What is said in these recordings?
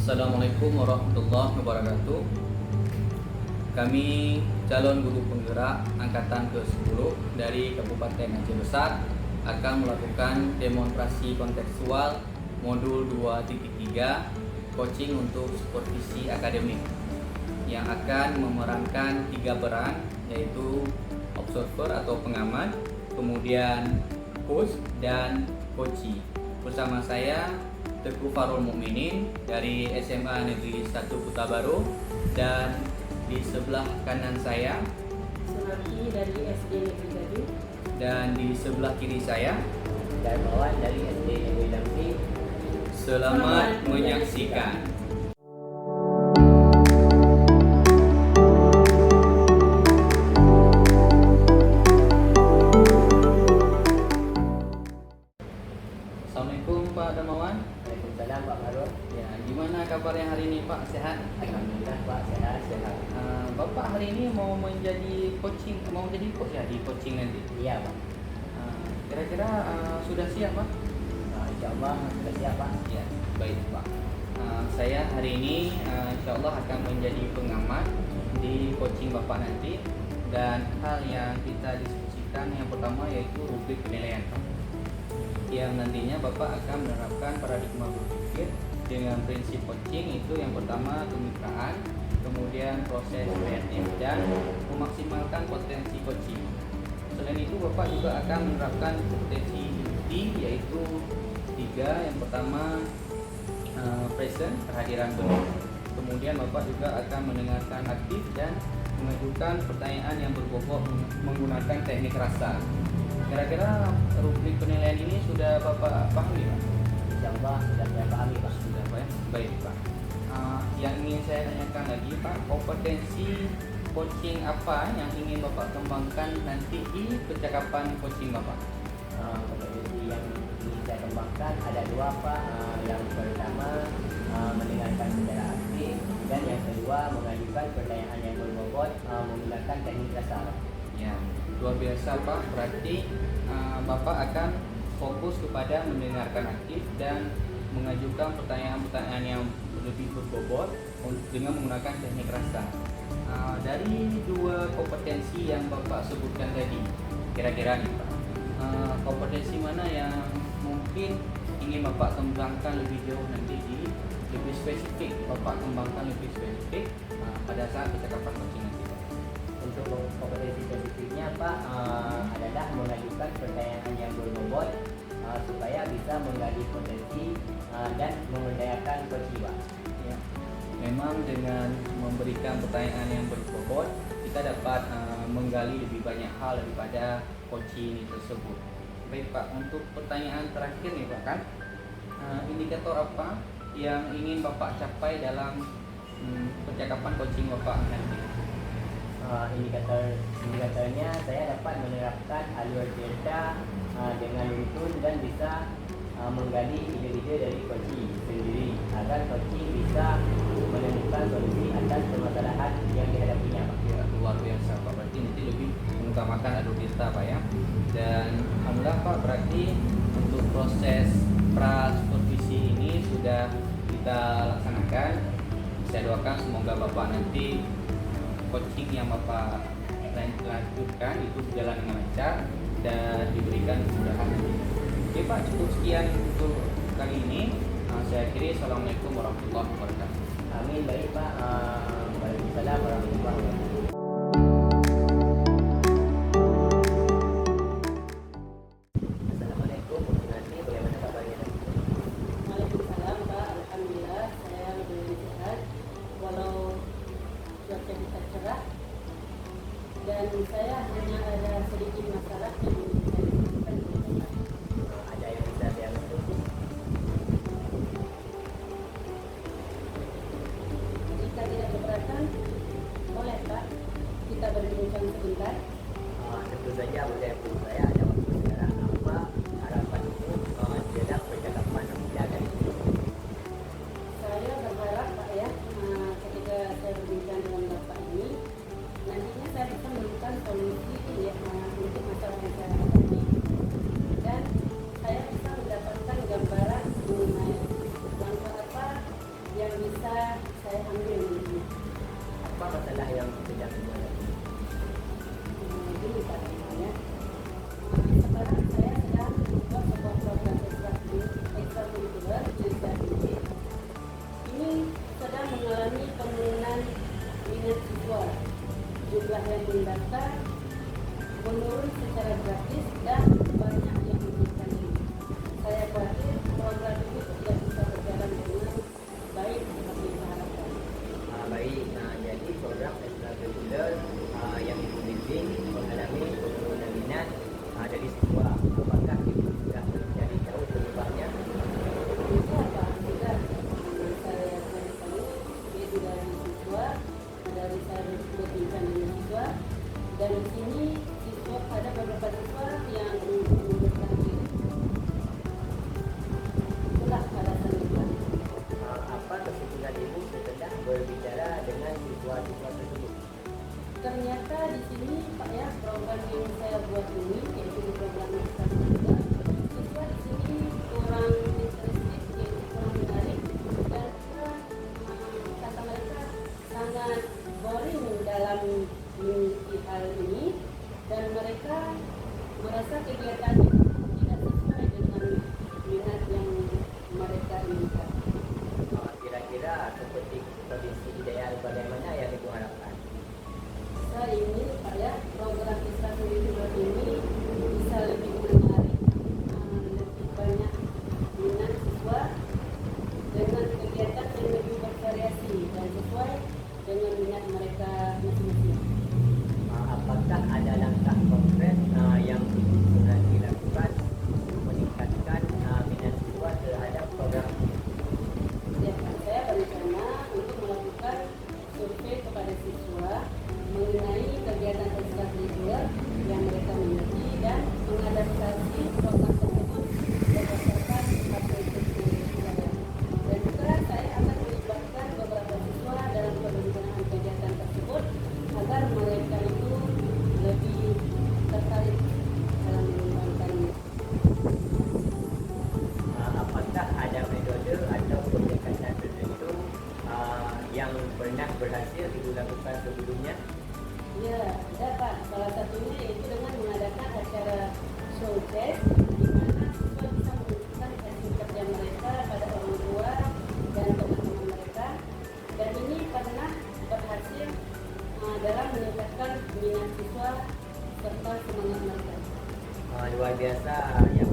Assalamualaikum warahmatullahi wabarakatuh. Kami calon guru penggerak angkatan ke-10 dari Kabupaten Aceh Besar akan melakukan demonstrasi kontekstual modul 2.3 coaching untuk supervisi akademik yang akan memerankan 3 peran, yaitu observer atau pengamat, kemudian coach dan coachee. Bersama saya Teguh Farul Mukminin dari SMA Negeri 1 Kota Baru, dan di sebelah kanan saya Sunarti dari SD Negeri Gading, dan di sebelah kiri saya Darmawan dari SD Negeri Damri. Selamat menyaksikan. Assalamualaikum Pak Darmawan. Waalaikumsalam Pak Farul. Ya, gimana kabarnya hari ini Pak? Sehat? Alhamdulillah Pak, sehat. Bapak hari ini mau menjadi coach ya di coaching nanti. Iya Pak. Kira-kira sudah siap Pak? Insya Allah sudah siap Pak. Ya, baik Pak. Saya hari ini insya Allah akan menjadi pengamat di coaching Bapak nanti, dan hal yang kita diskusikan yang pertama yaitu rubrik penilaian Pak, yang nantinya Bapak akan menerapkan paradigma berpikir dengan prinsip coaching, itu yang pertama kemitraan, kemudian proses kreatif, dan memaksimalkan potensi coaching. Selain itu Bapak juga akan menerapkan potensi inti, yaitu 3. Yang pertama present, kehadiran benar. Kemudian Bapak juga akan mendengarkan aktif dan mengajukan pertanyaan yang berbobot menggunakan teknik rasa. Kira-kira rubrik penilaian ini sudah Bapak pahami Pak? Insya Allah sudah saya pahami Pak. Sudah Pak ya? Baik Pak. Yang ingin saya tanyakan lagi Pak, kompetensi coaching apa yang ingin Bapak kembangkan nanti di percakapan coaching Bapak? Kompetensi yang ingin saya kembangkan ada 2 Pak. Yang pertama mendengarkan secara aktif, dan yang kedua mengajukan pertanyaan yang berbobot menggunakan teknik rasa Pak. Ya, luar biasa Pak. Berarti Bapak akan fokus kepada mendengarkan aktif dan mengajukan pertanyaan-pertanyaan yang lebih berbobot dengan menggunakan teknik rasa. Dari 2 kompetensi yang Bapak sebutkan tadi, kira-kira nih Pak, kompetensi mana yang mungkin ingin Bapak kembangkan lebih jauh nanti, lebih spesifik Bapak kembangkan lebih spesifik pada saat percakapan coaching nanti Pak? Untuk kompetensi spesifiknya Pak adalah mengajukan pertanyaan yang berbobot supaya bisa menggali potensi dan memberdayakan coaching Pak. Ya. Memang dengan memberikan pertanyaan yang berbobot, kita dapat menggali lebih banyak hal daripada coaching tersebut. Baik Pak, untuk pertanyaan terakhir nih Pak, kan indikator apa yang ingin Bapak capai dalam percakapan coaching Bapak nanti? Indikatornya saya dapat menerapkan alur cerita dengan runtun dan bisa menggali ide-ide dari coaching sendiri agar coaching bisa menemukan solusi atas permasalahan yang dihadapinya Pak. Ya, luar biasa Pak. Berarti nanti lebih mengutamakan alur cerita Pak ya. Dan alhamdulillah Pak, berarti untuk proses pra-supervisi ini sudah kita laksanakan. Saya doakan semoga Bapak nanti coaching yang Bapak lanjutkan itu berjalan dengan lancar dan diberikan kemudahan nanti. Oke Pak, cukup sekian untuk kali ini. Saya akhiri. Assalamualaikum warahmatullahi wabarakatuh. Amin, baik Pak. Waalaikumsalam warahmatullahi wabarakatuh. Assalamualaikum, nanti bagaimana kabarnya? Waalaikumsalam Pak. Alhamdulillah saya lebih sehat, walau cuaca kita cerah, dan saya hanya ada sedikit masalah yang ingin saya diskusikan dengan Bapak. Ada yang bisa saya bantu? Jika tidak keberatan, boleh Pak kita berbincang sebentar. Tentu saja boleh Bu. Saya ada waktu sekarang. Apa harapan Ibu dalam percakapan kita kali ini? Saya berharap Pak ya, ketika saya berbincang dengan Bapak ini, nantinya saya bisa menemukan solusi ya, untuk masalah yang saya hadapi, dan saya bisa mendapatkan gambaran mengenai langkah apa yang bisa bisa saya ambil ini. Apa masalah yang sedang dihadapi? Ini Pak ya. Sekarang saya sedang membuat sebuah program ekstrakurikuler yang saya pilih. Ini sedang mengalami penurunan minat siswa. Jumlah yang mendaftar menurun secara drastis dan banyak yang mengikuti ini. Saya khawatir program ini tidak bisa berjalan dengan baik seperti yang diharapkan. Baik, jadi program ekstrakurikuler yang Ibu bimbing mengalami penurunan minat dari siswa. Apakah Ibu sudah mencari tahu penyebabnya? Itu apa? Sudah saya cari tahu, yaitu dari siswa, dari saya berbincang dengan siswa, dan di sini siswa ada beberapa siswa yang mengundurkan diri. Itulah alasan itu. Apa kesimpulan Ibu setelah berbicara dengan siswa-siswa tersebut? Ternyata di sini Pak ya, program yang saya buat ini yaitu program ekstrakurikuler, siswa di sini kurang interested, yaitu kurang menarik, dan kata mereka sangat boring dalam mengikuti hal ini, dan mereka merasa kegiatan itu tidak sesuai dengan minat yang mereka inginkan. Kira-kira seperti kondisi ideal bagaimana yang Ibu harapkan? Saya ingin Pak ya, program ekstrakurikuler ini bisa lebih menarik, lebih banyak minat siswa dengan kegiatan yang lebih bervariasi dan sesuai dengan minat mereka masing-masing. Apakah ada langkah konkret yang Ibu sudah dilakukan untuk meningkatkan minat siswa terhadap program ini? Ya, Pak, saya berencana untuk melakukan survei kepada siswa mengenai kegiatan ekstrakurikuler yang mereka miliki dan mengadaptasi program tersebut berdasarkan hasil survei saya. Dan juga saya akan melibatkan beberapa siswa dalam perencanaan kegiatan tersebut agar mereka itu lebih tertarik dalam mengembangkannya. Apakah ada metode atau pendekatan tertentu yang pernah berhasil Ibu lakukan sebelumnya? Ya, ada Pak. Salah satunya yaitu dengan mengadakan acara showcase di mana siswa bisa menunjukkan hasil kerja mereka pada orang tua dan teman-teman mereka. Dan ini pernah berhasil dalam meningkatkan minat siswa serta semangat mereka. Luar biasa yang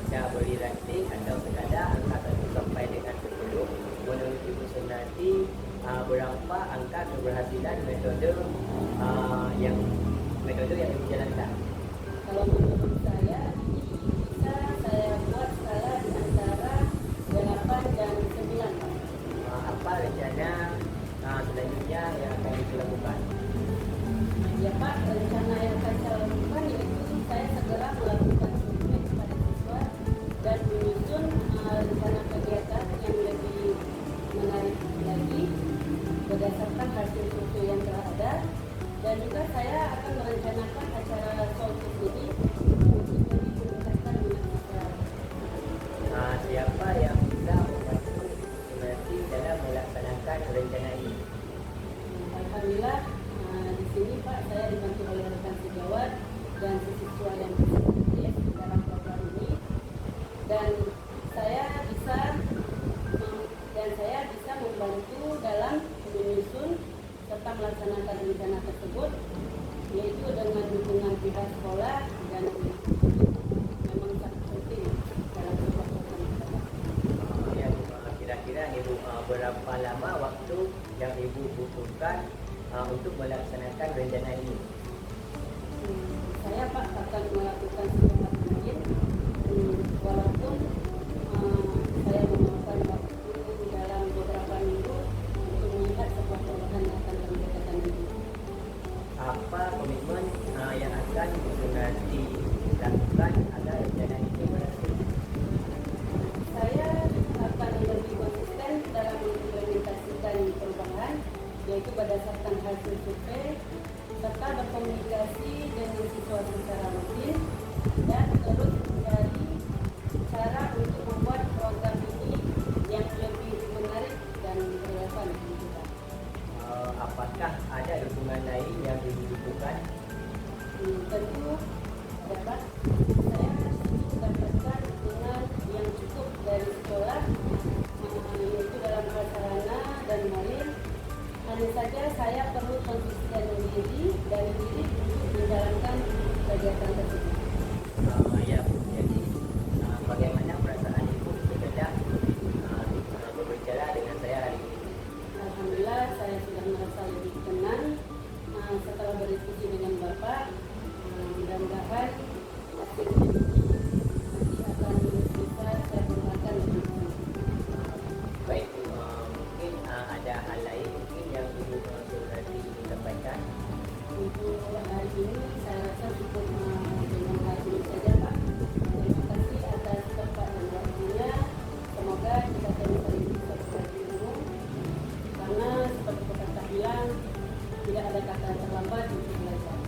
kita beri rating atau sekadar angka 1 sampai dengan 10. Menurut Ibu Sunarti, berapa angka keberhasilan metode yang Ibu jalankan? Kalau menurut saya, ini bisa saya buat skala di antara 8 dan 9 Pak. Apa rencana selanjutnya yang akan Ibu lakukan? Ya Pak, rencana yang akan saya lakukan yaitu saya segera melakukan survei kepada siswa dan menyusun rencana kegiatan yang lebih menarik lagi berdasarkan hasil survei yang telah ada, dan juga saya akan merencanakan acara showcase ini untuk lebih meningkatkan minat siswa. Siapa yang bisa membantu Sunarti dalam melaksanakan rencana ini? Alhamdulillah di sini Pak saya dibantu oleh rekan sejawat dan siswa yang aktif dalam program ini, dan saya bisa membantu dalam menyusun serta melaksanakan rencana tersebut, yaitu dengan dukungan pihak sekolah, dan memang sangat penting dalam sebuah program tersebut. Kira-kira Ibu berapa lama waktu yang Ibu butuhkan untuk melaksanakan rencana ini? Saya Pak akan melakukan secepat mungkin, walaupun saya memerlukan waktu dalam beberapa minggu untuk melihat sebuah perubahan yang akan kami katakan nanti. Apa komitmen yang akan Ibu Sunarti lakukan agar rencana ini berhasil? Saya akan lebih konsisten dalam mengimplementasikan perubahan, yaitu berdasarkan hasil survei, serta berkomunikasi dengan siswa secara rutin, dan terus mencari cara sekolah, yaitu dalam prasarana dan marin. Hanya saja saya perlu konsisten diri untuk menjalankan kegiatan tersebut. Ya, jadi bagaimana perasaan ibu ketika berbicara dengan saya hari ini? Alhamdulillah saya sudah merasa lebih tenang setelah berdiskusi dengan Bapak. Mudah-mudahan hasil ini nanti akan bisa saya kembangkan lebih lanjut. Baik, mungkin ada hal lain mungkin yang ibu Surati ingin sampaikan. Untuk hari ini saya rasa cukup dengan hal ini saja Pak. Terima kasih atas tempat dan waktunya. Semoga kita saling bisa berbagi ilmu. Karena seperti pepatah bilang, tidak ada kata terlambat untuk belajar.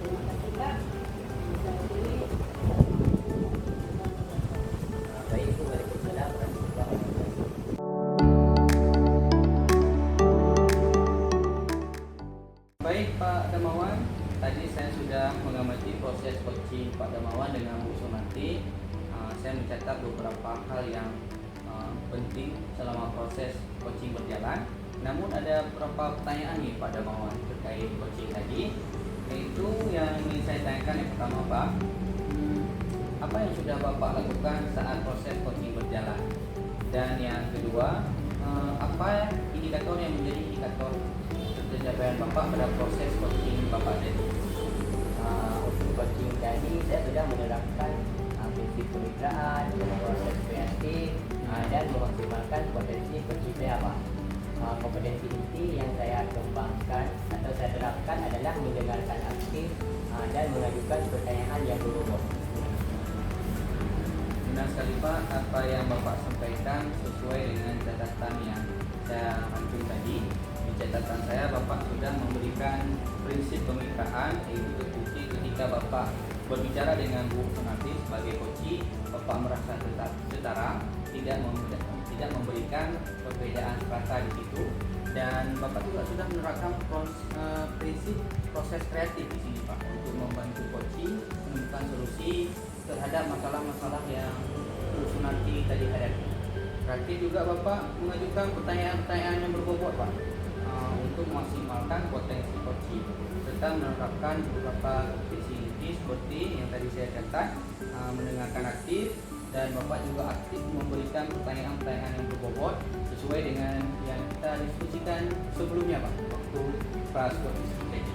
Terima kasih Pak. Saya pilih. Baik, Waalaikumsalam warahmatullahi wabarakatuh. Baik Pak Damawan, tadi saya sudah mengamati proses coaching Pak Damawan dengan Bu Sunarti. Saya mencatat beberapa hal yang penting selama proses coaching berjalan. Namun ada beberapa pertanyaan nih Pak Damawan terkait coaching tadi. Yaitu yang ingin saya tanyakan yang pertama Pak, apa yang sudah Bapak lakukan saat proses coaching berjalan? Dan yang kedua, apa indikator yang menjadi indikator pencapaian Bapak pada proses coaching Bapak tadi? Untuk coaching tadi saya sudah menerapkan prinsip kemitraan, proses kreatif, dan memaksimalkan potensi coaching saya Pak. Kompetensi inti yang saya kembangkan atau saya terapkan adalah mendengarkan aktif dan mengajukan pertanyaan yang berbobot. Benar sekali Pak, apa yang Bapak sampaikan sesuai dengan catatan yang saya rangkum tadi. Di catatan saya Bapak sudah memberikan prinsip kemitraan, yaitu terbukti ketika Bapak berbicara dengan Bu Sunarti sebagai coach, Bapak merasa tetap setara, tidak memberikan perbedaan strata di situ, dan Bapak juga sudah menerapkan prinsip proses kreatif di sini Pak untuk membantu coach menemukan solusi terhadap masalah-masalah yang Bu Sunarti tadi hadapi. Kreatif juga Bapak mengajukan pertanyaan-pertanyaan yang berbobot Pak untuk memaksimalkan potensi coach, serta menerapkan beberapa kompetensi seperti yang tadi saya catat, mendengarkan aktif, dan Bapak juga aktif memberikan pertanyaan-pertanyaan yang berbobot sesuai dengan yang kita diskusikan sebelumnya Pak waktu kelas coaching tadi.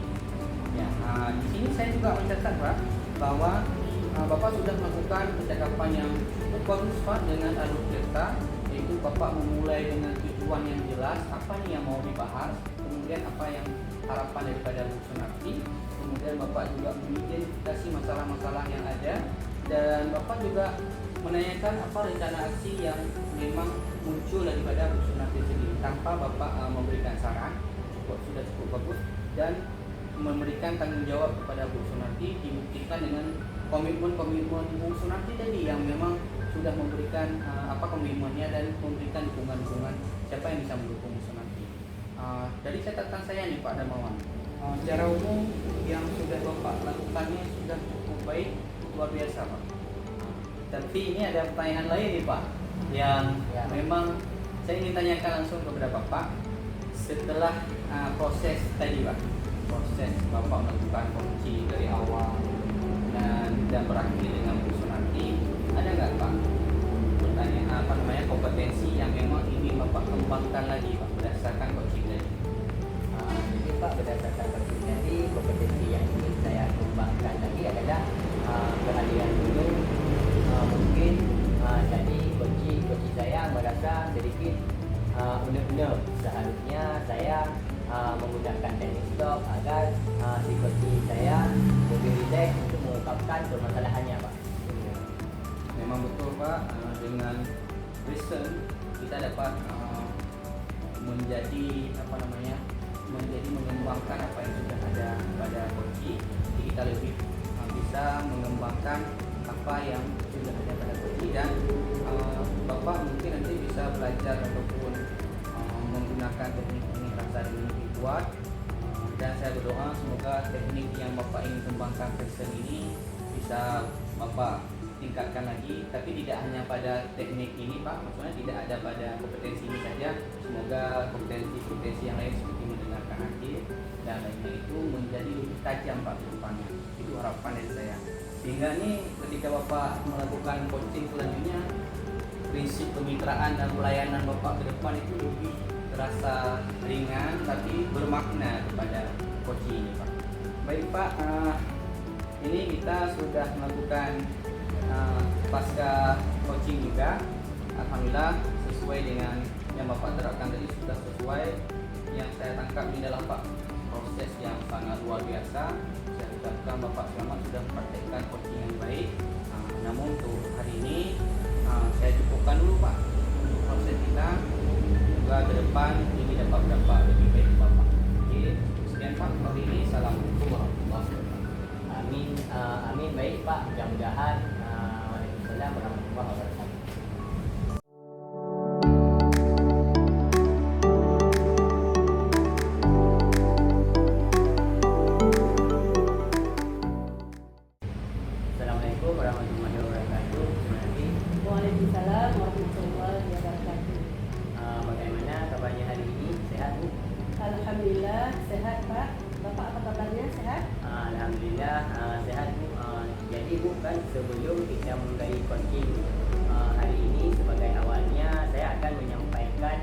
Ya, di sini saya juga mencatat Pak bahwa Bapak sudah melakukan percakapan yang bagus Pak dengan alur cerita, yaitu Bapak memulai dengan tujuan yang jelas, apa nih yang mau dibahas, kemudian apa yang harapan daripada Bu Sunarti, kemudian Bapak juga mengidentifikasi masalah-masalah yang ada, dan Bapak juga menanyakan apa rencana aksi yang memang muncul daripada Bu Sunarti sendiri tanpa Bapak memberikan saran. Sudah cukup bagus, dan memberikan tanggung jawab kepada Bu Sunarti dibuktikan dengan komitmen-komitmen Bu Sunarti tadi yang memang sudah memberikan komitmennya dan memberikan dukungan-dukungan siapa yang bisa mendukung Bu Sunarti. Dari catatan saya nih Pak Damawan, secara umum yang sudah Bapak lakukannya sudah cukup baik, luar biasa Pak. Tapi ini ada pertanyaan lain nih Pak yang memang saya ingin tanyakan langsung kepada Bapak. Setelah proses tadi Pak, proses Bapak melakukan coaching dari awal dan berakhir dengan Bu Sunarti, ada nggak Pak pertanyaan kompetensi yang memang ingin Bapak kembangkan lagi Pak berdasarkan coaching tadi? Jadi Pak, berdasarkan coaching tadi, kompetensi yang ingin saya kembangkan lagi adalah kehadiran dulu. Mungkin jadi coach saya merasa sedikit benar-benar seharusnya saya menggunakan teknik stop agar si coach saya lebih rileks untuk mengungkapkan permasalahannya Pak. Memang betul Pak, dengan reason kita dapat menjadi mengembangkan apa yang sudah ada pada coach. Jadi kita lebih bisa mengembangkan apa yang sudah ada pada coach, dan Bapak mungkin nanti bisa belajar ataupun menggunakan teknik rasa yang lebih kuat, dan saya berdoa semoga teknik yang Bapak ingin kembangkan reason ini bisa Bapak tingkatkan lagi, tapi tidak hanya pada teknik ini Pak, maksudnya tidak ada pada kompetensi ini saja. Semoga kompetensi yang lain seperti mendengarkan hadis dan lainnya itu menjadi lebih tajam Pak ke depannya. Itu harapan dari saya. Sehingga nih ketika Bapak melakukan coaching selanjutnya, prinsip kemitraan dan pelayanan Bapak ke depan itu lebih terasa ringan tapi bermakna kepada coaching ini Pak. Baik Pak, ini kita sudah melakukan pasca coaching juga. Alhamdulillah sesuai dengan yang Bapak terapkan tadi, sudah sesuai. Yang saya tangkap ini adalah Pak proses yang sangat luar biasa. Saya ucapkan Bapak selamat sudah mempraktekkan coaching yang baik. Namun untuk hari ini saya cukupkan dulu Pak untuk proses kita. Semoga ke depan ini dapat lebih baik Bapak. Oke, sekian Pak hari ini. Assalamualaikum warahmatullahi wabarakatuh. Amin, amin. Baik Pak, mudah-mudahan. Waalaikumsalam warahmatullahi wabarakatuh. Assalamualaikum warahmatullahi wabarakatuh. Nanti Waalaikumsalam warahmatullahi wabarakatuh. bagaimana kabarnya hari ini? Sehat Bu? Alhamdulillah sehat Pak. Bapak apa kabarnya, sehat? Alhamdulillah sehat Bu. Jadi Bu, kan sebelum kita memulai coaching hari ini, sebagai awalnya saya akan menyampaikan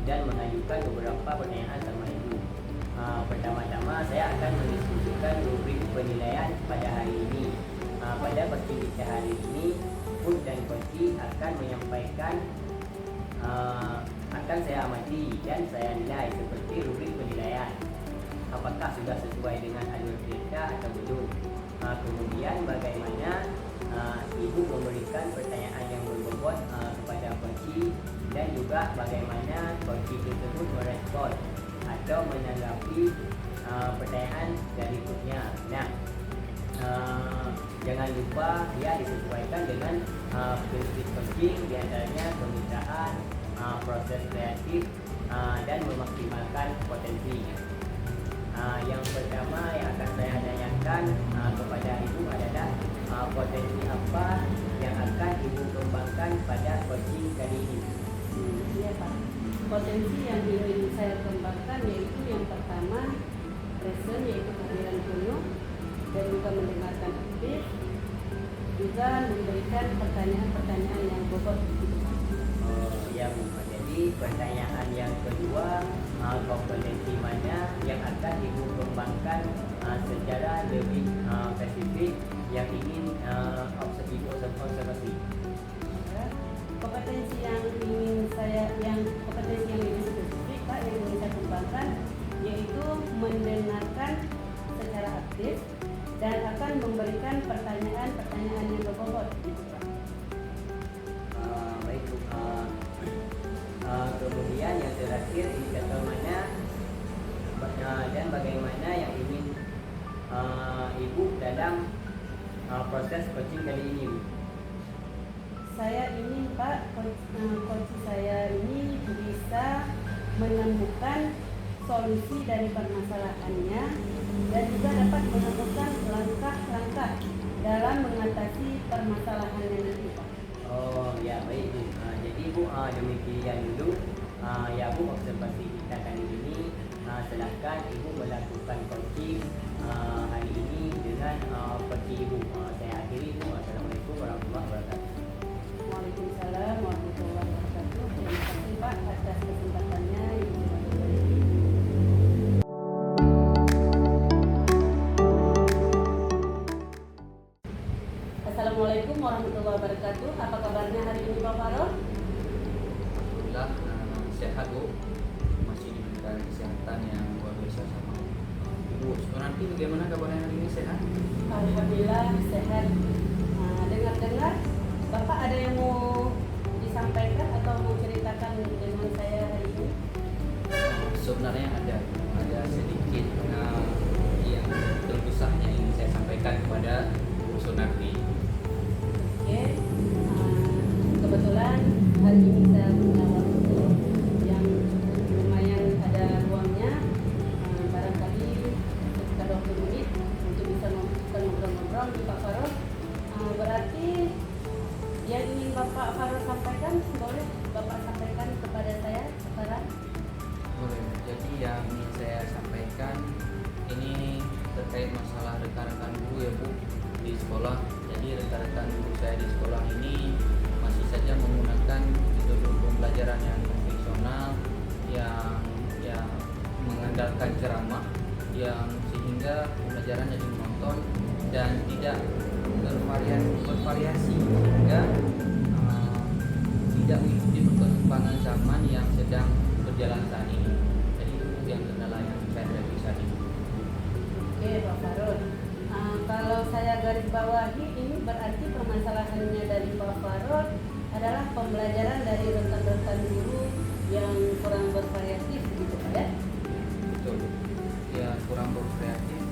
dan mengajukan beberapa pertanyaan sama Ibu. Pertama-tama saya akan mendiskusikan rubrik penilaian pada hari ini. Pada coaching kita hari ini, Bu dan coaching akan menyampaikan akan saya amati dan saya nilai seperti rubrik penilaian. Apakah sudah sesuai dengan alur cerita atau belum? Kemudian bagaimana Ibu memberikan pertanyaan yang berbobot kepada coaching, dan juga bagaimana coaching tersebut merespon atau menanggapi pertanyaan berikutnya. Nah, jangan lupa ya disesuaikan dengan prinsip coaching, diantaranya kemitraan, proses kreatif, dan memaksimalkan potensi. Yang pertama yang akan saya tanyakan kepada Ibu adalah potensi apa yang akan Ibu kembangkan pada coaching kali ini? Iya Pak. Potensi yang ingin saya kembangkan yaitu yang pertama present, yaitu kehadiran penuh dan juga mendengarkan aktif, juga memberikan pertanyaan-pertanyaan yang bobot. Ya Bu, jadi pertanyaan yang kedua, kompetensi mana yang akan Ibu kembangkan secara lebih spesifik yang ingin Ibu observasi? Kompetensi yang lebih spesifik Pak, yang ingin saya kembangkan yaitu mendengarkan secara aktif dan akan memberikan pertanyaan-pertanyaan yang berbobot gitu Pak. Baik Bu. Kemudian yang terakhir, indikator mana dan bagaimana yang ingin Ibu dalam proses coaching kali ini Bu? Saya ingin Pak, coach saya ini bisa menemukan solusi dari permasalahannya dan juga dapat menemukan langkah-langkah dalam mengatasi permasalahannya nanti Pak. Oh ya, baik Bu. Jadi Bu, demikian dulu ya Bu observasi kita kali ini. Silakan Ibu melakukan coaching hari ini dengan coaching Ibu. Saya akhiri Bu. Assalamualaikum warahmatullahi wabarakatuh. Waalaikumsalam warahmatullahi wabarakatuh. Terima kasih Pak atas kesempatannya. Assalamualaikum warahmatullahi wabarakatuh. Apa kabarnya hari ini Pak Farol? Alhamdulillah sehat Bu, masih diberikan kesehatan yang luar biasa sama Ibu. Nanti bagaimana kabarnya hari ini, sehat? Alhamdulillah sehat. Dengar-dengar Bapak ada yang mau disampaikan atau mau ceritakan dengan saya hari ini? Sebenarnya ada sedikit yang terpisahnya ingin saya sampaikan kepada Bu Sunarti. Oke, kebetulan hari ini saya punya waktu yang lumayan ada ruangnya, barangkali sekitar 20 menit untuk bisa ngobrol-ngobrol di Pak Farol. Berarti pembelajaran yang konvensional yang mengandalkan ceramah, yang sehingga pembelajaran jadi monoton dan tidak bervariasi, sehingga tidak mengikuti perkembangan zaman yang sedang berjalan saat ini. Jadi itu yang kendala yang saya hadapi saat ini. Oke, Pak Farul. Kalau saya garis bawahi, ini berarti permasalahannya dari Pak Farul adalah pembelajaran dari rekan-rekan guru yang kurang bervariatif, gitu Pak ya? Betul. Ya kurang berkreatif.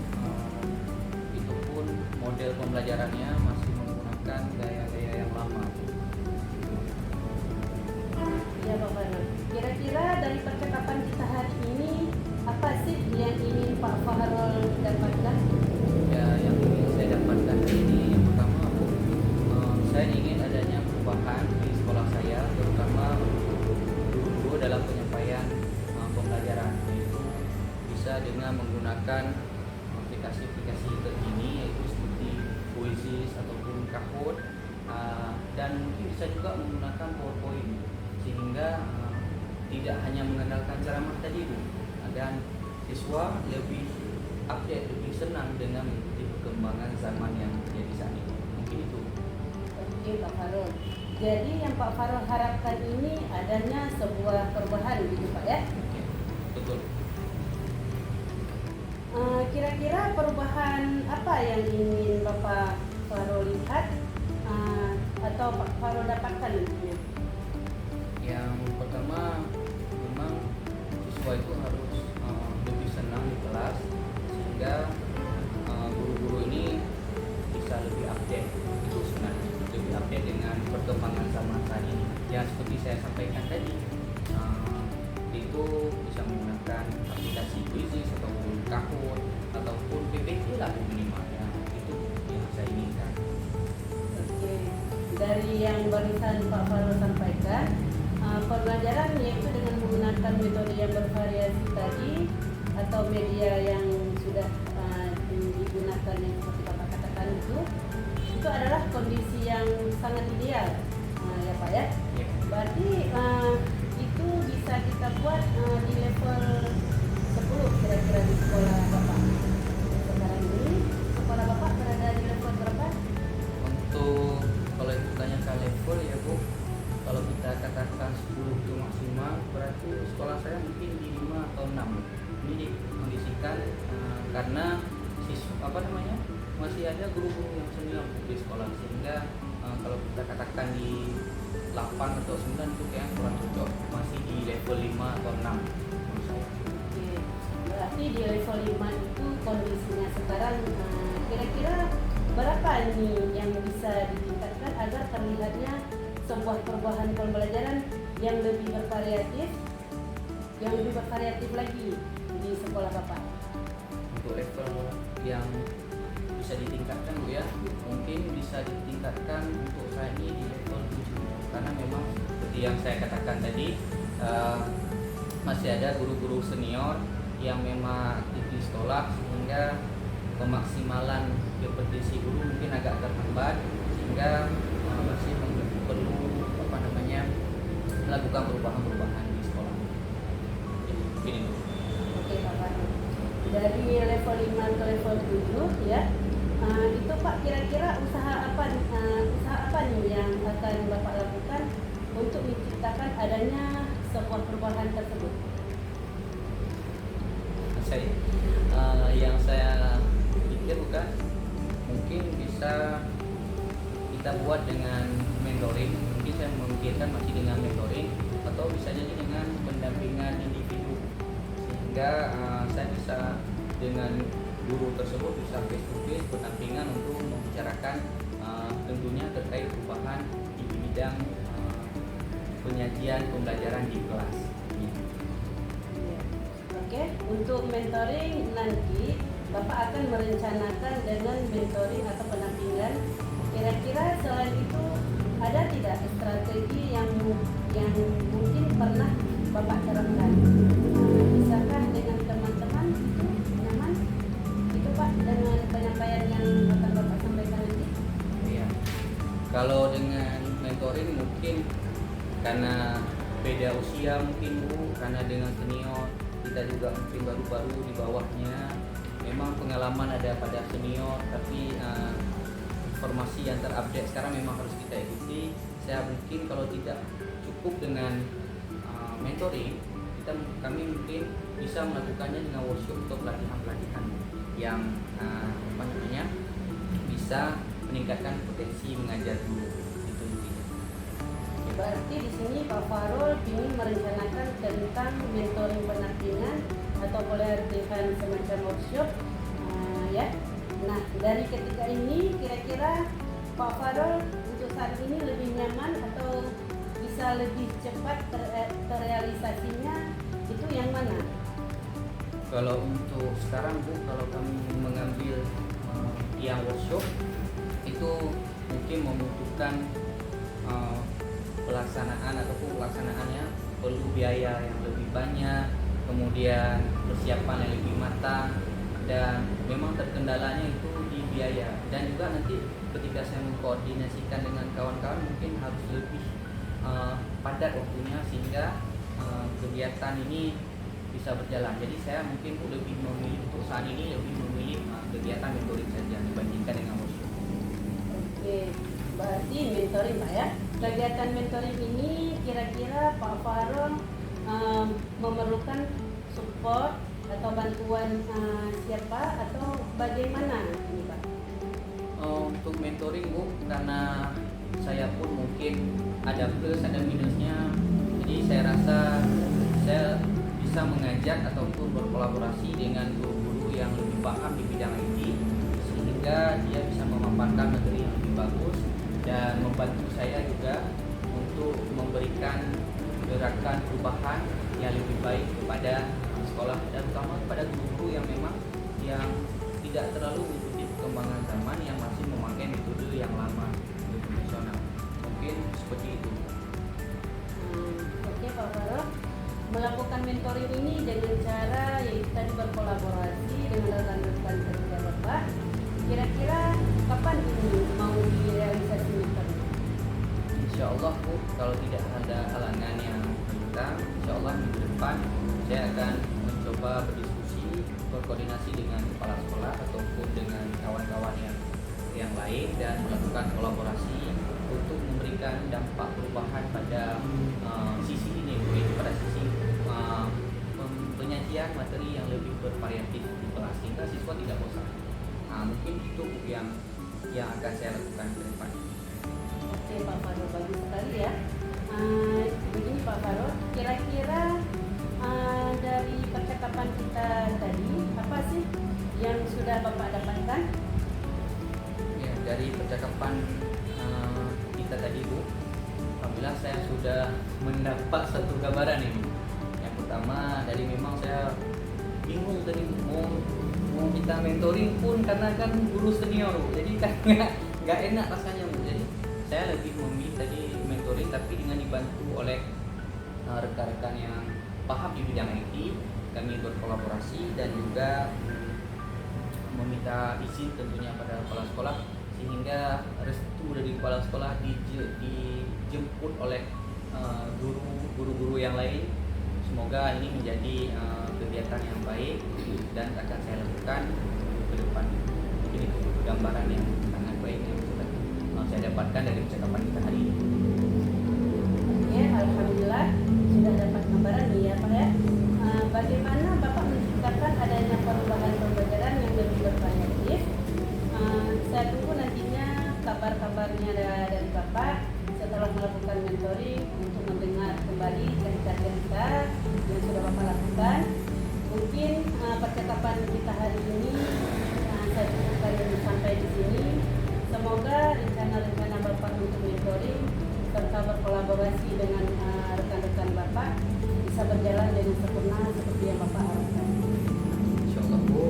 Itu pun model pembelajarannya masih menggunakan gaya-gaya yang lama. Ya Pak Farul. Kira-kira dari percakapan kita hari ini, apa sih yang ingin Pak Farul dapatkan? Ya, yang ingin saya dapatkan hari ini yang pertama, saya ingin adanya perubahan di sekolah saya, terutama guru-guru dalam penyampaian pembelajaran, yaitu bisa dengan menggunakan aplikasi-aplikasi terkini, yaitu seperti Quizzes ataupun Kahoot, dan mungkin bisa juga menggunakan PowerPoint, sehingga tidak hanya mengandalkan ceramah tadi Bu, dan siswa lebih update, lebih senang dengan mengikuti perkembangan zaman yang terjadi saat ini. Mungkin itu. Oke Pak Farul. Jadi yang Pak Farul harapkan ini adanya sebuah perubahan, gitu Pak ya? Oke, betul. Kira-kira perubahan apa yang ingin Bapak Farul lihat atau Pak Farul dapatkan nantinya? Yang pertama, memang siswa itu harus lebih senang di kelas, sehingga guru-guru ini bisa lebih update. Itu sebenarnya lebih update dengan perkembangan zaman saat ini. Yang seperti saya sampaikan tadi, itu bisa menggunakan aplikasi Quizzes ataupun Kahoot ataupun PPT lah minimal, ya. Itu yang saya inginkan. Oke. Dari yang barusan Pak Farul sampaikan, pembelajaran yaitu dengan menggunakan metode yang bervariasi tadi atau media yang sudah digunakan yang seperti Bapak katakan itu adalah kondisi yang sangat ideal, ya Pak ya. Ya. Berarti itu bisa kita buat di level 10 kira-kira di sekolah Bapak. Sekarang ini sekolah Bapak berada di level berapa? Untuk kalau itu tanya ke level ya Bu, kalau kita katakan 10 itu maksimal, berarti sekolah saya mungkin di 5 atau 6. Ini dikondisikan karena masih ada guru-guru yang senior di sekolah, sehingga kalau kita katakan di 8 atau 9 itu kayak kurang cocok, masih di level 5 atau 6 menurut saya. Oke, berarti di level 5 itu kondisinya sekarang kira-kira berapa nih yang bisa ditingkatkan agar terlihatnya sebuah perubahan pembelajaran yang lebih bervariatif lagi di sekolah Bapak? Untuk level yang bisa ditingkatkan Bu ya, mungkin bisa ditingkatkan untuk saat ini di level 7, karena memang seperti yang saya katakan tadi, masih ada guru-guru senior yang memang aktif di sekolah, sehingga pemaksimalan kompetensi guru mungkin agak terhambat, sehingga masih perlu melakukan perubahan-perubahan di sekolah. Jadi, mungkin itu. Oke Pak Farul. Dari level 5 ke level 7 ya, itu Pak kira-kira usaha apa nih yang akan Bapak lakukan untuk menciptakan adanya sebuah perubahan tersebut? Yang saya pikir mungkin bisa kita buat dengan mentoring. Mungkin saya memikirkan masih dengan mentoring, atau bisa jadi dengan pendampingan individu, sehingga saya bisa dengan guru tersebut bisa face to face berdampingan untuk membicarakan tentunya terkait perubahan di bidang penyajian pembelajaran di kelas. Oke, untuk mentoring nanti Bapak akan merencanakan dengan mentoring atau pendampingan. Kira-kira selain itu ada tidak strategi yang mungkin pernah Bapak terapkan? Bisakah dengan teman-teman itu nyaman? Itu Pak dengan penyampaian yang akan Bapak sampaikan nanti? Iya. Kalau dengan mentoring mungkin karena beda usia mungkin Bu, karena dengan senior kita juga mungkin baru-baru di bawahnya. Memang pengalaman ada pada senior, tapi informasi yang terupdate sekarang memang harus kita ikuti. Saya mungkin kalau tidak cukup dengan mentoring, kami mungkin bisa melakukannya dengan workshop atau pelatihan-pelatihan yang bisa meningkatkan potensi mengajar guru itu intinya. Berarti di sini Pak Farul ingin merencanakan tentang mentoring pendampingan atau boleh artikan semacam workshop, ya. Nah, dari ketiga ini kira-kira Pak Farul untuk saat ini lebih nyaman atau bisa lebih cepat terrealisasinya itu yang mana? Kalau untuk sekarang Bu, kalau kami mengambil yang workshop itu mungkin membutuhkan pelaksanaannya perlu biaya yang lebih banyak, kemudian persiapan yang lebih matang, dan memang terkendalanya itu di biaya. Dan juga nanti ketika saya mengkoordinasikan dengan kawan-kawan mungkin harus lebih padat waktunya sehingga kegiatan ini bisa berjalan. Jadi saya mungkin lebih memilih untuk saat ini kegiatan mentoring saja dibandingkan dengan workshop. Oke, berarti mentoring Pak ya. Kegiatan mentoring ini kira-kira Pak Farul memerlukan support atau bantuan siapa atau bagaimana ini Pak? Untuk mentoring Bu, karena saya pun mungkin ada plus ada minusnya. Jadi saya rasa saya bisa mengajak ataupun berkolaborasi dengan guru-guru yang lebih paham di bidang IT sehingga dia bisa memaparkan materi yang lebih bagus dan membantu saya juga untuk memberikan gerakan perubahan yang lebih baik kepada sekolah dan terutama kepada guru-guru yang memang tidak terlalu mengikuti perkembangan zaman yang masih memakai metode yang lama metode konvensional. Mungkin seperti itu. Oke Pak Farul, melakukan mentoring ini dengan cara yaitu tadi berkolaborasi dengan rekan-rekan kerja Bapak. Kira-kira kapan ini mau direalisasi mentoring? Insya Allah Bu, kalau tidak ada halangan yang menentang, insya Allah minggu depan saya akan mencoba berdiskusi, berkoordinasi dengan kepala sekolah ataupun dengan kawan-kawan yang lain dan melakukan kolaborasi untuk memberikan dampak perubahan pada sisi ini, yaitu pada sisi penyajian materi yang lebih bervariatif di kelas sehingga siswa tidak bosan. Mungkin itu yang akan saya lakukan ke depan. Oke Pak Farul, bagus sekali ya. Begini Pak Farul, kira-kira dari percakapan kita tadi apa sih yang sudah Bapak dapatkan? Ya, dari percakapan kita tadi Bu, alhamdulillah saya sudah mendapat satu gambaran ini. Yang pertama dari memang saya bingung tadi mau kita mentoring pun karena kan guru senior Bu, jadi kan nggak enak rasanya Bu. Jadi saya lebih memilih tadi mentoring tapi dengan dibantu oleh rekan-rekan yang paham di bidang IT. Kami berkolaborasi dan juga meminta izin tentunya pada kepala sekolah sehingga restu dari kepala sekolah dijemput oleh guru-guru yang lain. Semoga ini menjadi kegiatan yang baik dan akan saya lakukan ke depan. Mungkin itu gambaran yang sangat baik yang saya dapatkan dari percakapan kita hari ini. Ya, alhamdulillah sudah dapat gambaran nih ya Pak ya. Bagaimana Bapak menciptakan adanya perubahan pembelajaran yang lebih bervariatif? Saya tunggu nantinya kabar-kabarnya dari Bapak setelah melakukan mentoring untuk mendengar kembali cerita-cerita yang sudah Bapak lakukan. Mungkin percakapan kita hari ini saya cukupkan sampai di sini. Semoga rencana-rencana Bapak untuk mentoring serta berkolaborasi dengan rekan-rekan Bapak bisa berjalan dengan sempurna seperti yang Bapak harapkan. Insya Allah Bu,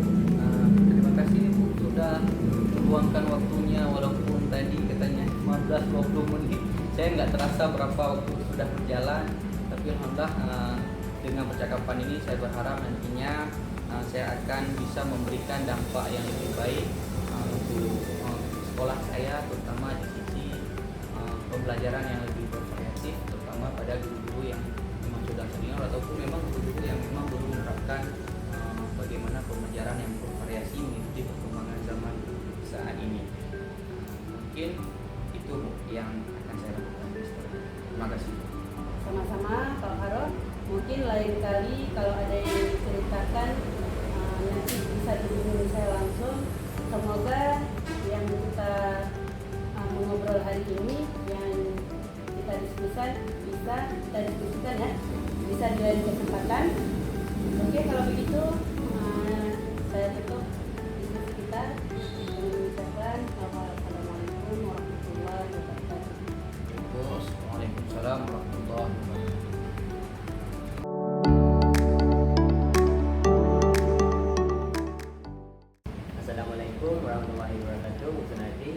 terima kasih Bu sudah meluangkan waktunya walaupun tadi katanya 15-20 menit. Saya nggak terasa berapa waktu sudah berjalan, tapi alhamdulillah dengan percakapan ini saya berharap nantinya saya akan bisa memberikan dampak yang lebih baik untuk sekolah saya, terutama di sisi pembelajaran yang lebih bervariatif, terutama terutama pada guru-guru yang memang sudah senior ataupun memang guru-guru yang memang belum menerapkan bagaimana pembelajaran yang bervariasi mengikuti perkembangan zaman saat ini. Mungkin itu yang akan saya lakukan. Terima kasih. Sama-sama Pak Harun. Mungkin lain kali kalau ada yang diceritakan nanti bisa dihubungi saya langsung. Semoga yang kita mengobrol hari ini yang kita diskusikan ya, bisa di lain kesempatan. Oke, kalau begitu saya tutup diskusi kita dengan mengucapkan Assalamualaikum warahmatullahi wabarakatuh. Waalaikumsalam warahmatullahi wabarakatuh. Assalamualaikum warahmatullahi wabarakatuh. Bu Sunati.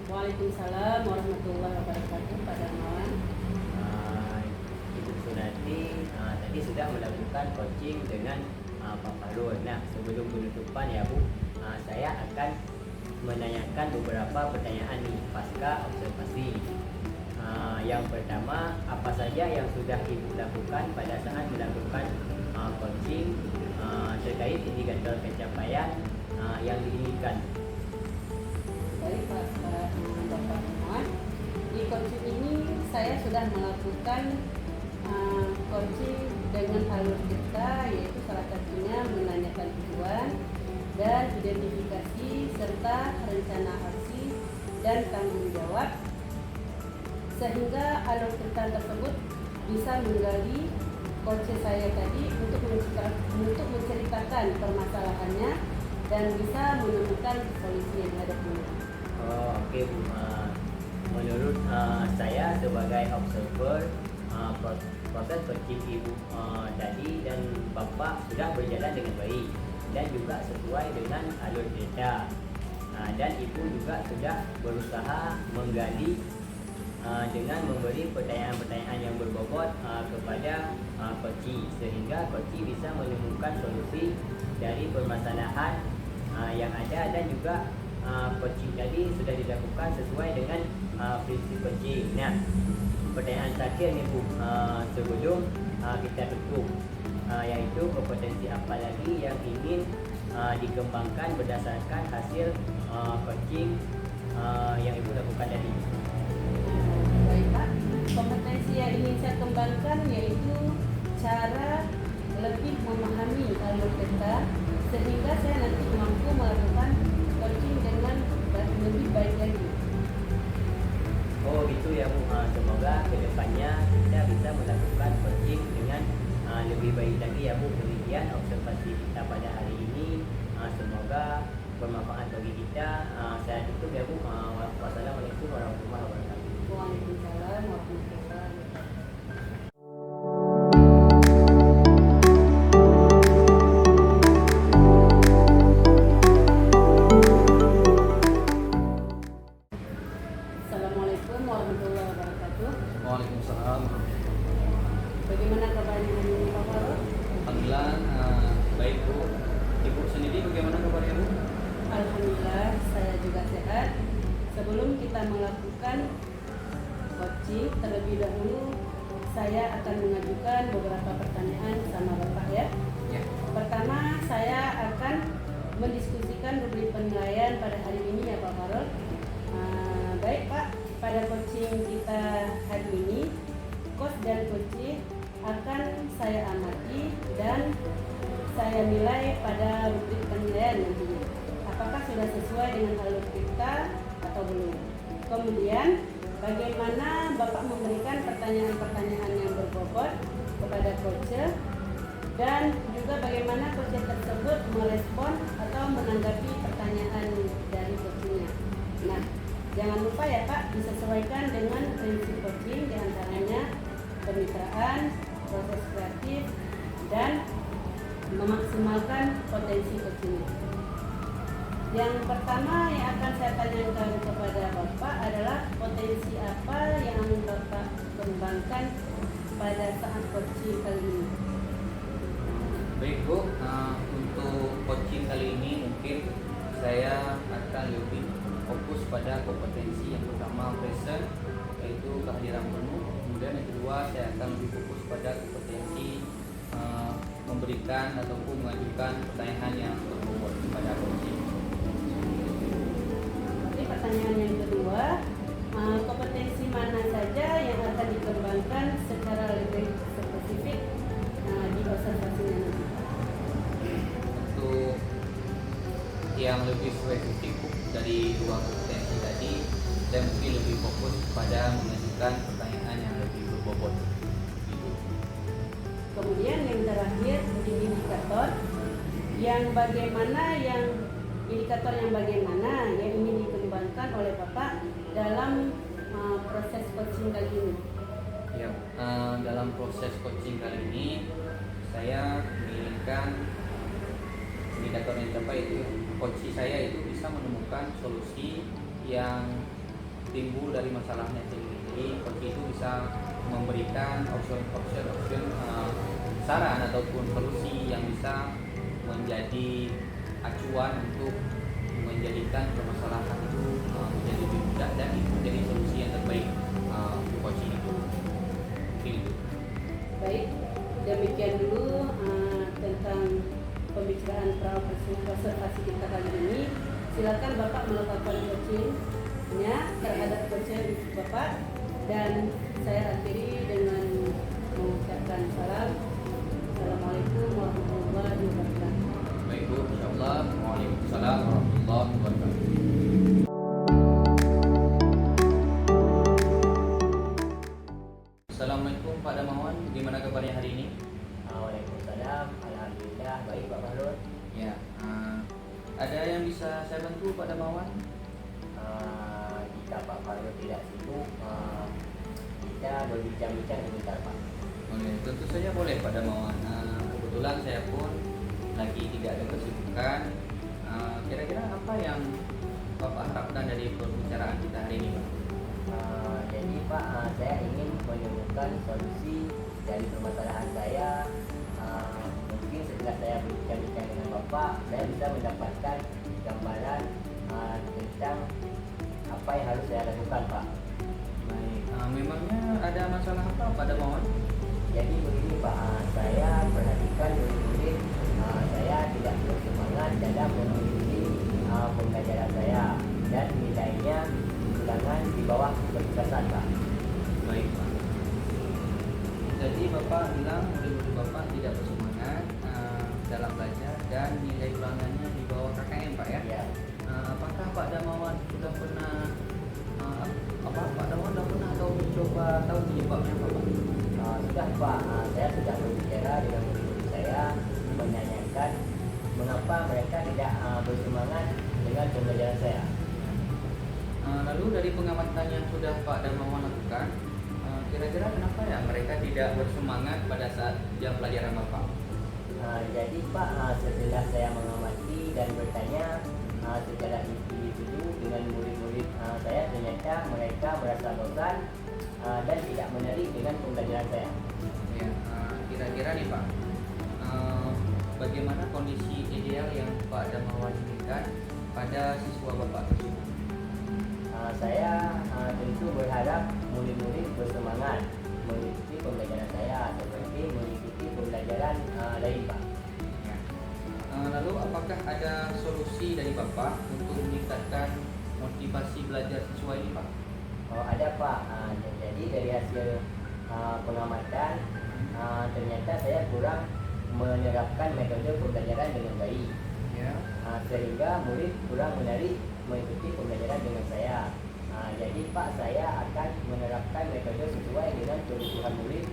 Waalaikumsalam warahmatullahi wabarakatuh. Pada malam Ibu Sunati tadi sudah melakukan coaching dengan Pak Farul. Nah, sebelum penutupan ya Bu, saya akan menanyakan beberapa pertanyaan nih pasca observasi. Yang pertama, apa saja yang sudah Ibu lakukan pada saat melakukan coaching terkait indikator pencapaian yang diinginkan? Baik Bapak Muhammad, di coaching ini saya sudah melakukan coaching dengan alur kita, yaitu salah satunya menanyakan tujuan dan identifikasi serta rencana aksi dan tanggung jawab, sehingga alur kita tersebut bisa menggali coach saya tadi untuk menceritakan permasalahannya dan bisa menemukan solusi yang ada pun. Oke Bu, menurut saya sebagai observer, proses coaching Ibu tadi dan Bapak sudah berjalan dengan baik dan juga sesuai dengan alur cerita, dan Ibu juga sudah berusaha menggali dengan memberi pertanyaan-pertanyaan yang berbobot kepada coach, sehingga coach bisa menemukan solusi dari permasalahan yang ada, dan juga coaching tadi sudah dilakukan sesuai dengan prinsip coaching. Nah, pertanyaan terakhir nih Bu, sebelum kita tutup, yaitu kompetensi apa lagi yang ingin dikembangkan berdasarkan hasil coaching yang Ibu lakukan tadi? Baik Pak, kompetensi yang ingin saya kembangkan yaitu cara lebih memahami alur kita, sehingga saya nanti mampu melakukan coaching dengan lebih baik lagi. Oh gitu ya Bu, semoga kedepannya kita bisa melakukan coaching dengan lebih baik lagi ya Bu. Demikian observasi kita pada hari ini, semoga bermanfaat bagi kita. Saya tutup ya Bu. Wassalamualaikum warahmatullahi wabarakatuh. Waalaikumsalam warahmatullahi wabarakatuh. Assalamualaikum warahmatullahi wabarakatuh. Waalaikumsalam. Bagaimana kabarnya hari ini Pak Farul? Alhamdulillah baik Bu. Ibu sendiri bagaimana kabarnya Bu? Alhamdulillah saya juga sehat. Sebelum kita melakukan coaching, terlebih dahulu saya akan mengajukan beberapa pertanyaan sama Bapak ya. Ya. Pertama, saya akan mendiskusikan rubrik penilaian pada hari ini ya Pak Farul. Baik Pak, pada coaching kita hari ini, coach dan coach akan saya amati dan saya nilai pada rubrik penilaian nantinya. Apakah sudah sesuai dengan alur kita atau belum? Kemudian, bagaimana Bapak memberikan pertanyaan-pertanyaan yang berbobot kepada coach, dan juga bagaimana coach tersebut merespon atau menanggapi pertanyaan dari coachnya. Nah, jangan lupa ya Pak, disesuaikan dengan prinsip coaching, diantaranya kemitraan, proses kreatif, dan memaksimalkan potensi coachingnya. Yang pertama yang akan saya tanyakan kepada Bapak adalah potensi apa yang Bapak kembangkan pada saat coaching kali ini? Baik Bu, untuk coaching kali ini mungkin saya akan lebih fokus pada kompetensi yang pertama present, yaitu kehadiran penuh, kemudian yang kedua saya akan lebih fokus pada kompetensi memberikan ataupun mengajukan pertanyaan yang berbobot kepada coaching. Oke, pertanyaan yang kedua, kompetensi mana saja yang akan dikembangkan secara lebih spesifik di observasinya nanti? Untuk yang lebih spesifik dari dua kompetensi tadi, saya mungkin lebih fokus pada mengajukan pertanyaan yang lebih berbobot. Gitu. Kemudian yang terakhir di indikator yang bagaimana yang ingin dikembangkan oleh Bapak dalam proses coaching kali ini. Ya, dalam proses coaching kali ini saya menginginkan indikator yang terbaik itu coaching saya itu bisa menemukan solusi yang timbul dari masalahnya sendiri. Jadi coaching itu bisa memberikan option saran ataupun solusi yang bisa menjadi acuan untuk menjadikan permasalahan itu menjadi lebih mudah dan itu menjadi solusi yang terbaik untuk coaching itu. Mungkin itu. Baik, demikian dulu tentang pembicaraan observasi kita kali ini. Silakan Bapak melakukan coachingnya terhadap coaching Bapak, dan saya akhiri dengan mengucapkan salam. Assalamualaikum warahmatullahi wabarakatuh. Baik Bu, insyaallah. Waalaikumsalam warahmatullahi wabarakatuh. Assalamualaikum Pak Damawan, bagaimana kabarnya hari ini? Waalaikumsalam. Alhamdulillah baik Pak Fahrul. Ya, ada yang bisa saya bantu Pak Damawan? Jika Pak Fahrul tidak sibuk, kita berbincang-bincang sebentar Pak. Boleh, tentu saja boleh Pak Damawan. Kebetulan saya pun lagi tidak ada kesibukan. Kira-kira apa yang Bapak harapkan dari pembicaraan kita hari ini Pak? Jadi Pak, saya ingin menemukan solusi dari permasalahan saya. Mungkin setelah saya berbincang-bincang dengan Bapak, saya bisa mendapatkan gambaran tentang apa yang harus saya lakukan Pak. Baik, memangnya ada masalah apa Pak Damawan? Jadi begini Pak, saya perhatikan murid-murid saya tidak bersemangat dalam mengikuti pembelajaran saya, dan nilainya ulangan di bawah keperasan Pak. Baik Pak. Jadi Bapak bilang murid-murid Bapak tidak bersemangat dalam belajar dan nilai ulangannya di bawah KKM Pak ya? Ya, Apakah Pak Damawan sudah pernah Pak Damawan sudah pernah atau mencoba tahu penyebabnya apa Pak? sudah Pak, saya sudah berbicara dengan murid-murid saya, menanyakan mengapa mereka tidak bersemangat dengan pembelajaran saya. Lalu dari pengamatan yang sudah Pak Damawan lakukan, kira-kira kenapa ya mereka tidak bersemangat pada saat jam pelajaran Bapak? Jadi Pak, setelah saya mengamati dan bertanya secara individu dengan murid-murid saya, ternyata mereka merasa bosan dan tidak menarik dengan pembelajaran saya. Ya, kira-kira nih Pak, bagaimana kondisi ideal yang Pak Damawan inginkan pada siswa Bapak tersebut? Saya tentu berharap murid-murid bersemangat mengikuti pembelajaran saya seperti mengikuti pembelajaran lain Pak. Ya. Lalu apakah ada solusi dari Bapak untuk meningkatkan motivasi belajar siswa ini Pak? Oh ada Pak, jadi dari hasil pengamatan ternyata saya kurang menerapkan metode pembelajaran dengan baik, Ya. sehingga murid kurang menarik mengikuti pembelajaran dengan saya. Jadi Pak, saya akan menerapkan metode sesuai dengan kebutuhan murid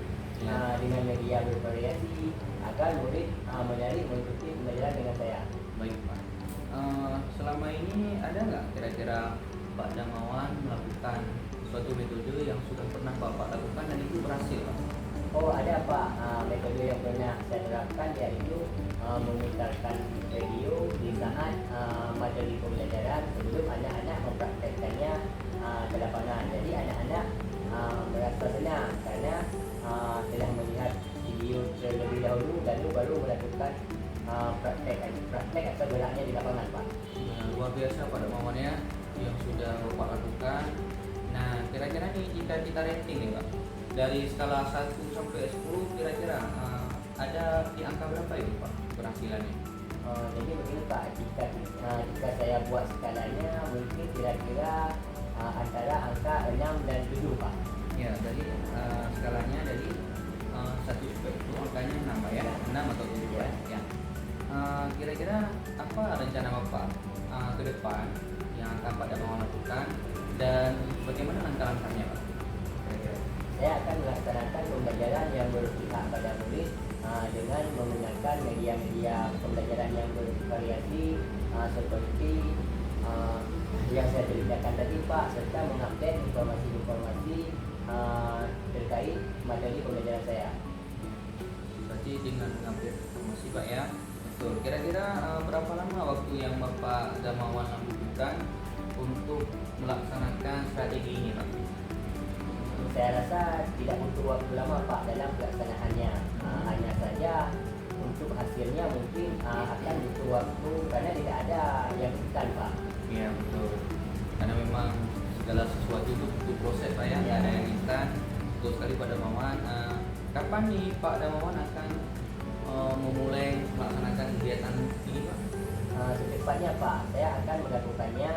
dengan media bervariasi agar murid menarik mengikuti pembelajaran dengan saya. Baik Pak. Selama ini ada nggak kira-kira Pak Damawan melakukan suatu metode yang sudah pernah Bapak lakukan dan itu berhasil Pak? Oh ada Pak, metode yang pernah saya terapkan yaitu memutarkan video di saat materi pembelajaran sebelum anak-anak mempraktekkannya ke lapangan. Jadi anak-anak merasa senang karena telah melihat video terlebih dahulu, lalu baru melakukan praktek atau geraknya di lapangan Pak. Luar biasa Pak Damawan ya yang sudah Bapak lakukan. Nah kira-kira nih jika kita rating nih Pak, dari skala 1 sampai 10 kira-kira ada di angka berapa itu Pak keberhasilannya? Jadi begini Pak, jika saya buat skalanya mungkin kira-kira antara angka 6 dan 7 Pak. Ya, dari skalanya dari 1 sampai 10 angkanya 6 Pak ya, 6 atau 7 Pak ya. Kira-kira apa rencana Bapak ke depan yang akan Pak Darmawan lakukan dan bagaimana langkah-langkahnya Pak? Kira-kira. Saya akan melaksanakan pembelajaran yang berpihak pada murid dengan menggunakan media-media pembelajaran yang bervariasi seperti yang saya ceritakan tadi Pak, serta mengupdate informasi-informasi terkait materi pembelajaran saya. Berarti dengan update informasi Pak ya. Betul. Kira-kira berapa lama waktu yang Bapak Darmawan butuhkan untuk melaksanakan strategi ini Pak? Saya rasa tidak butuh waktu lama Pak dalam pelaksanaannya. Hanya saja untuk hasilnya mungkin akan butuh waktu karena tidak ada yang instan Pak. Iya betul. Karena memang segala sesuatu itu butuh proses Pak ya. Ya. Ada yang instan. Betul sekali Pak Darmawan. Kapan nih Pak Darmawan akan memulai melaksanakan kegiatan ini Pak? Secepatnya Pak, saya akan melakukannya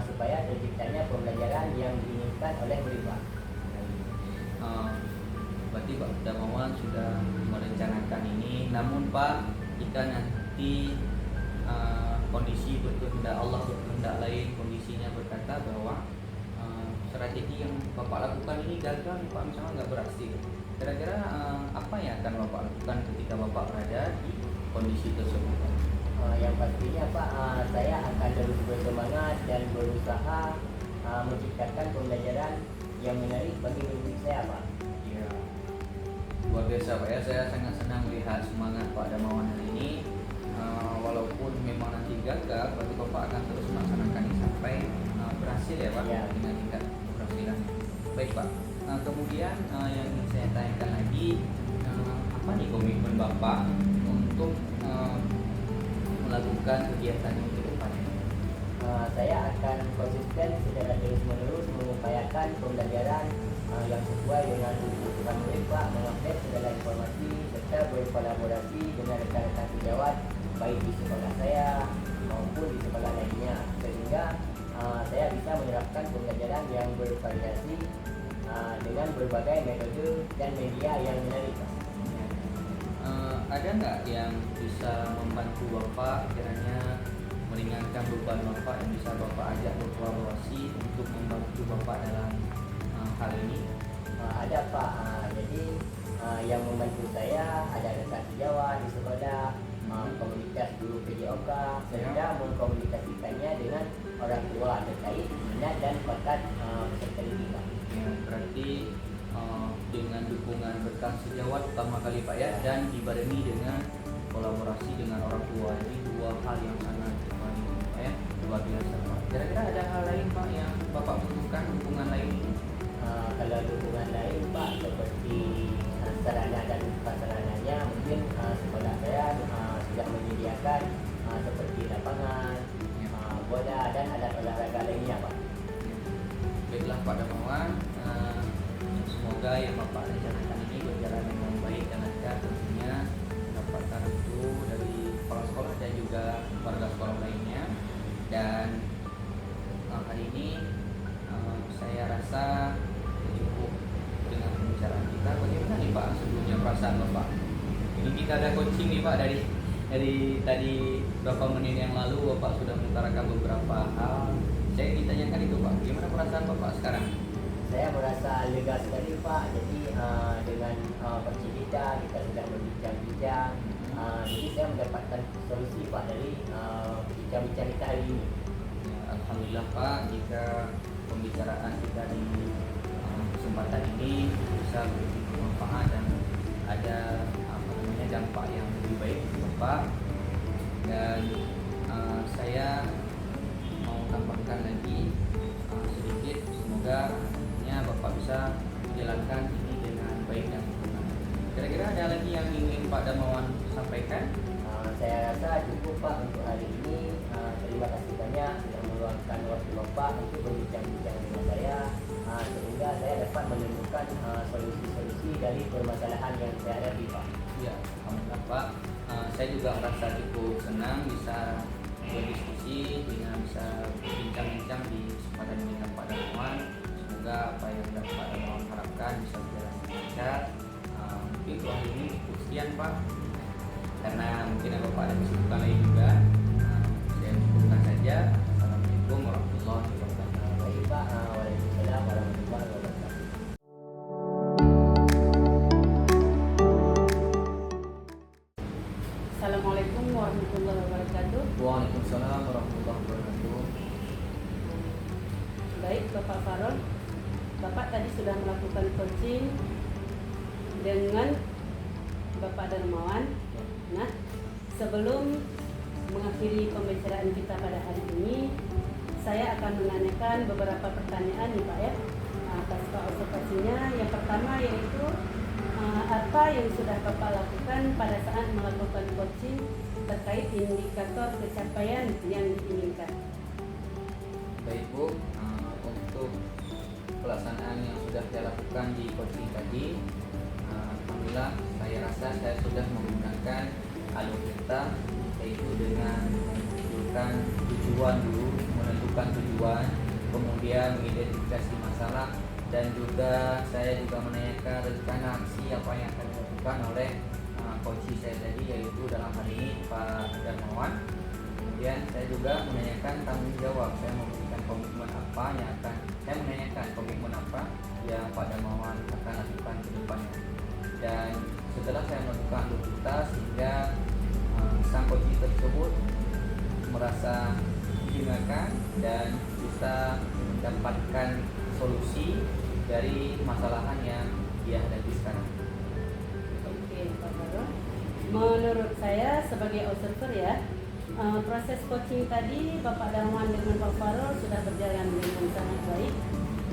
supaya terciptanya pembelajaran yang diinginkan oleh murid Pak. Berarti Pak Darmawan sudah merencanakan ini. Namun Pak, jika nanti kondisi berkehendak, Allah berkehendak lain, kondisinya berkata bahwa strategi yang Bapak lakukan ini gagal Pak, misalnya nggak berhasil, kira-kira apa yang akan Bapak lakukan ketika Bapak berada di kondisi tersebut? Yang pastinya Pak, saya akan terus bersemangat dan berusaha menciptakan pembelajaran yang menarik bagi murid saya Pak. Ya, luar biasa Pak ya. Saya sangat senang melihat semangat Pak Darmawan hari ini. Walaupun memang nanti gagal, berarti Bapak akan terus melaksanakan ini sampai berhasil ya Pak, Ya. dengan tingkat keberhasilan. Baik Pak. Kemudian yang ingin saya tanyakan lagi, apa nih komitmen Bapak untuk melakukan kegiatan ini ke depannya? Saya akan konsisten secara terus-menerus mengupayakan pembelajaran yang sesuai dengan kebutuhan murid Pak, mengupdate segala informasi serta berkolaborasi dengan rekan-rekan sejawat baik di sekolah saya maupun di sekolah lainnya, sehingga saya bisa menerapkan pembelajaran yang bervariasi dengan berbagai metode dan media yang menarik Pak. Ada nggak yang bisa membantu Bapak kiranya meringankan beban Bapak yang bisa Bapak ajak berkolaborasi untuk membantu Bapak dalam hal ini? Ada Pak, jadi yang membantu saya ada rekan sejawat di sekolah, komunitas guru PJOK, serta mengkomunikasikannya dengan orang tua terkait minat dan bakat peserta didik Pak. Ya, berarti dengan dukungan rekan sejawat pertama kali Pak ya, dan dibarengi dengan kolaborasi dengan orang tua, ini dua hal yang sangat penting Pak ya, luar biasa Pak. Kira-kira ada hal lain Pak yang Bapak butuhkan, dukungan lain? Kalau dukungan lain Pak seperti sarana dan prasarananya, mungkin sekolah saya sudah menyediakan seperti lapangan, bola dan alat olahraga lainnya Pak. Baiklah Pak Darmawan, semoga yang Bapak rencanakan ini berjalan dengan baik dan lancar, tentunya mendapatkan restu dari kepala sekolah dan juga warga sekolah lainnya. Dan hari ini saya rasa cukup dengan pembicaraan kita. Bagaimana nih Pak sebelumnya perasaan Bapak? Ini kita ada coaching nih Pak, dari tadi beberapa menit yang lalu Bapak sudah mengutarakan beberapa hal. Saya ditanyakan itu Pak, gimana perasaan Bapak sekarang? Saya merasa lega sekali Pak. Jadi dengan Pak Cikita kita sudah berbincang-bincang. Jadi saya mendapatkan solusi Pak dari bincang-bincang kita hari ini. Ya, alhamdulillah Pak, jika pembicaraan kita di kesempatan ini bisa bermanfaat dan ada dampak yang lebih baik untuk Bapak. Dan saya mau tambahkan lagi sedikit, semoga Bapak bisa menjalankan ini dengan baik dan benar. Kira-kira ada lagi yang ingin Pak Darmawan sampaikan? Saya rasa cukup Pak untuk hari ini. Terima kasih banyak sudah meluangkan waktu Bapak untuk berbincang-bincang dengan saya, sehingga sehingga saya dapat menemukan solusi-solusi dari permasalahan yang saya hadapi, Pak. Ya, alhamdulillah Pak. Saya juga merasa cukup senang bisa berdiskusi dengan bisa bincang-bincang di kesempatan ini dengan Pak Darmawan. Semoga apa yang Pak Darmawan harapkan bisa berjalan lancar. Mungkin untuk hari ini cukup sekian Pak, karena mungkin Bapak ada kesibukan lain juga. Saya cukupkan saja. Assalamualaikum warahmatullahi wabarakatuh. Baik, Pak. Waalaikumsalam warahmatullahi wabarakatuh. Assalamualaikum warahmatullahi wabarakatuh. Waalaikumsalam warahmatullahi wabarakatuh. Baik, Bapak Farol, Bapak tadi sudah melakukan coaching dengan Bapak Darmawan. Nah, sebelum mengakhiri pembicaraan kita pada hari ini, saya akan menanyakan beberapa pertanyaan nih Pak ya, atas observasinya. Yang pertama yaitu apa yang sudah Bapak lakukan pada saat melakukan coaching terkait indikator pencapaian yang diinginkan? Baik Bu, untuk pelaksanaan yang sudah saya lakukan di coaching tadi, alhamdulillah saya rasa saya sudah menggunakan alur delta, yaitu dengan menentukan tujuan dulu, menentukan tujuan, kemudian mengidentifikasi masalah, dan juga saya juga menanyakan rencana aksi apa yang akan dilakukan oleh coach saya tadi, yaitu dalam hal ini Pak Darmawan. Kemudian saya juga menanyakan tanggung jawab, saya memberikan komitmen apa yang akan saya menanyakan komitmen apa yang Pak Darmawan akan lakukan ke depannya. Dan setelah saya melakukan rutinitas sehingga sang coach tersebut merasa didengarkan dan bisa mendapatkan solusi dari masalahan yang dia hadapi sekarang. Oke, Pak Farol. Menurut saya sebagai observer ya, proses coaching tadi Bapak Darmawan dengan Pak Farol sudah berjalan dengan sangat baik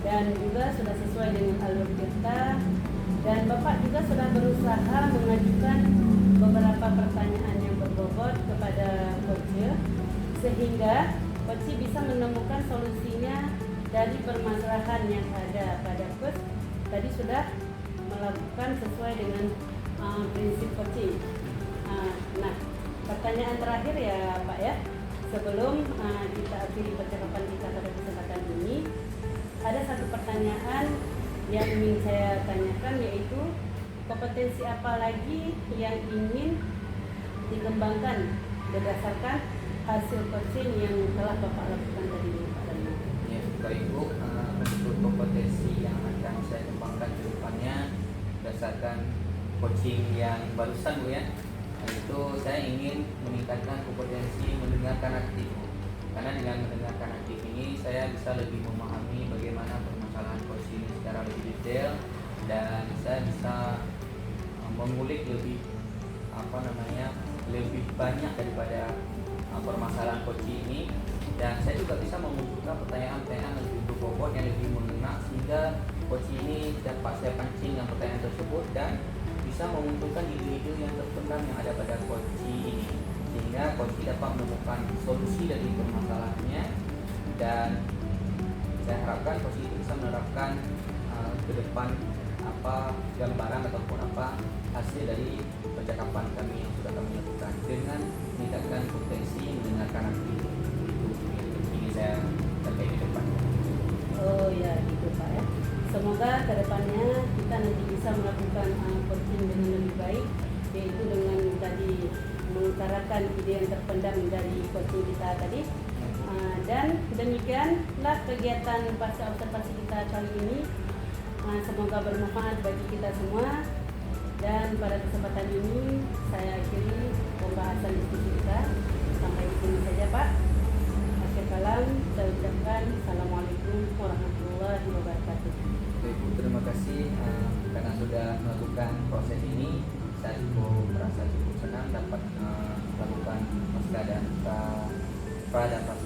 dan juga sudah sesuai dengan alur kita, dan Bapak juga sudah berusaha mengajukan beberapa pertanyaan yang berbobot kepada coach sehingga coach bisa menemukan solusinya dari permasalahan yang ada pada coach. Tadi sudah melakukan sesuai dengan prinsip coaching. Nah, pertanyaan terakhir ya Pak ya, sebelum kita akhiri percakapan kita pada kesempatan ini, ada satu pertanyaan yang ingin saya tanyakan, yaitu kompetensi apa lagi yang ingin dikembangkan berdasarkan hasil coaching yang telah Bapak lakukan tadi Pak Darmawan? Ya, baik Bu, untuk kompetensi yang akan saya kembangkan ke depannya berdasarkan coaching yang barusan Bu ya, itu saya ingin meningkatkan kompetensi mendengarkan aktif, karena dengan mendengarkan aktif ini saya bisa lebih memahami bagaimana permasalahan coach ini secara lebih detail, dan saya bisa mengulik lebih lebih banyak daripada permasalahan coach ini, dan saya juga bisa memunculkan pertanyaan-pertanyaan lebih berbobot yang lebih mengena, sehingga coach ini dapat saya pancing dengan pertanyaan tersebut dan bisa memunculkan ide-ide yang terpendam yang ada pada coach ini, sehingga coach dapat menemukan solusi dari permasalahannya, dan saya harapkan coach itu bisa menerapkan ke depan apa gambaran ataupun apa hasil dari percakapan kami yang sudah kami lakukan dengan meningkatkan potensi mendengarkan aktif. Itu yang ingin saya capai ke depan. Oh ya gitu Pak ya. Semoga kedepannya kita nanti bisa melakukan coaching dengan lebih baik, yaitu dengan tadi mengutarakan ide yang terpendam dari coaching kita tadi. Dan demikianlah kegiatan pasca observasi kita kali ini. Semoga bermanfaat bagi kita semua, dan pada kesempatan ini saya akhiri pembahasan diskusi kita sampai di sini saja Pak. Akhir kalam saya ucapkan Assalamualaikum warahmatullahi wabarakatuh. Ibu, terima kasih karena sudah melakukan proses ini. Saya merasa cukup senang dapat melakukan pasca dan pra dan pasca